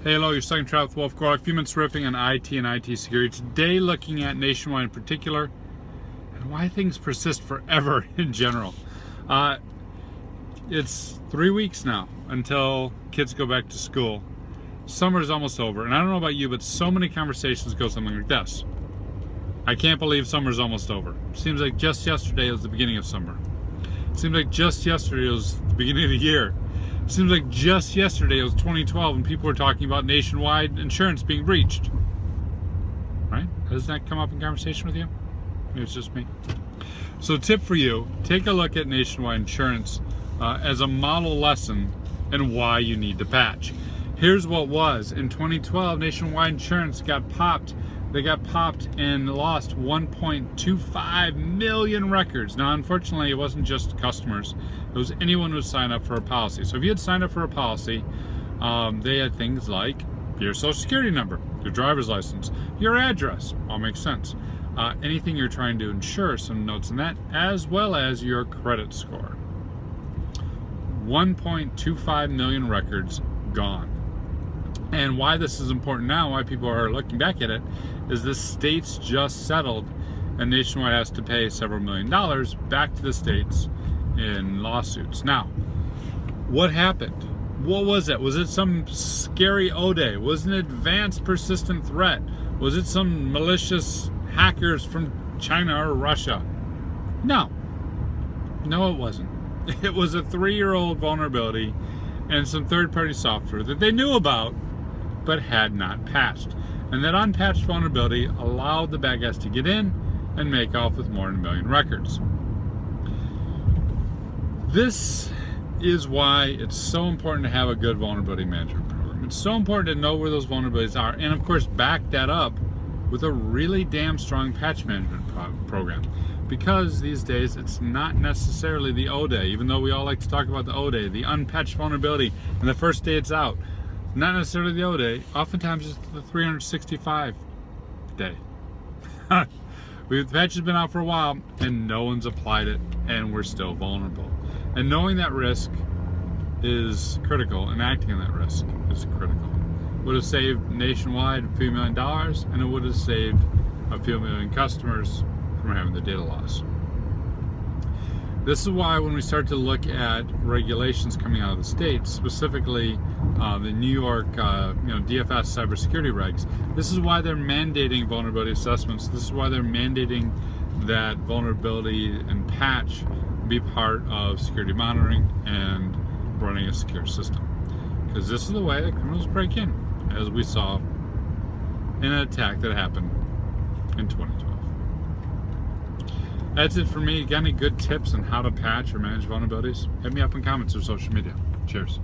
Hey, hello, you're stuck in travel with Wolf. A few minutes riffing on IT and IT security. Today, looking at Nationwide in particular and why things persist forever in general. It's 3 weeks now until kids go back to school. Summer is almost over, and I don't know about you, but so many conversations go something like this. I can't believe summer's almost over. Seems like just yesterday was the beginning of summer. Seems like just yesterday was the beginning of the year. Seems like just yesterday it was 2012 and people were talking about nationwide insurance being breached. Right? Doesn't that come up in conversation with you? Maybe it's just me. So tip for you, take a look at nationwide insurance as a model lesson and why you need to patch. Here's what was. In 2012, nationwide insurance got popped. They got popped and lost 1.25 million records. Now, unfortunately, it wasn't just customers. It was anyone who signed up for a policy. So if you had signed up for a policy, they had things like your social security number, your driver's license, your address. All makes sense. Anything you're trying to insure, some notes on that, as well as your credit score. 1.25 million records gone. And why this is important now, why people are looking back at it, is the states just settled and Nationwide has to pay several $1,000,000 back to the states in lawsuits. Now, what happened? What was it? Was it some scary O-Day? Was it an advanced persistent threat? Was it some malicious hackers from China or Russia? No. No, it wasn't. It was a 3-year-old vulnerability and some third-party software that they knew about but had not patched. And that unpatched vulnerability allowed the bad guys to get in and make off with more than 1 million records. This is why it's so important to have a good vulnerability management program. It's so important to know where those vulnerabilities are, and of course back that up with a really damn strong patch management program. Because these days it's not necessarily the O-Day, even though we all like to talk about the O-Day, the unpatched vulnerability, and the first day it's out. Not necessarily the O-Day, oftentimes it's the 365 day. The patch has been out for a while and no one's applied it and we're still vulnerable. And knowing that risk is critical and acting on that risk is critical. Would have saved Nationwide a few $1,000,000 and it would have saved a few million customers from having the data loss. This is why when we start to look at regulations coming out of the states, specifically the New York DFS cybersecurity regs, this is why they're mandating vulnerability assessments. This is why they're mandating that vulnerability and patch be part of security monitoring and running a secure system. Because this is the way that criminals break in, as we saw in an attack that happened in 2012. That's it for me. Got any good tips on how to patch or manage vulnerabilities? Hit me up in comments or social media. Cheers.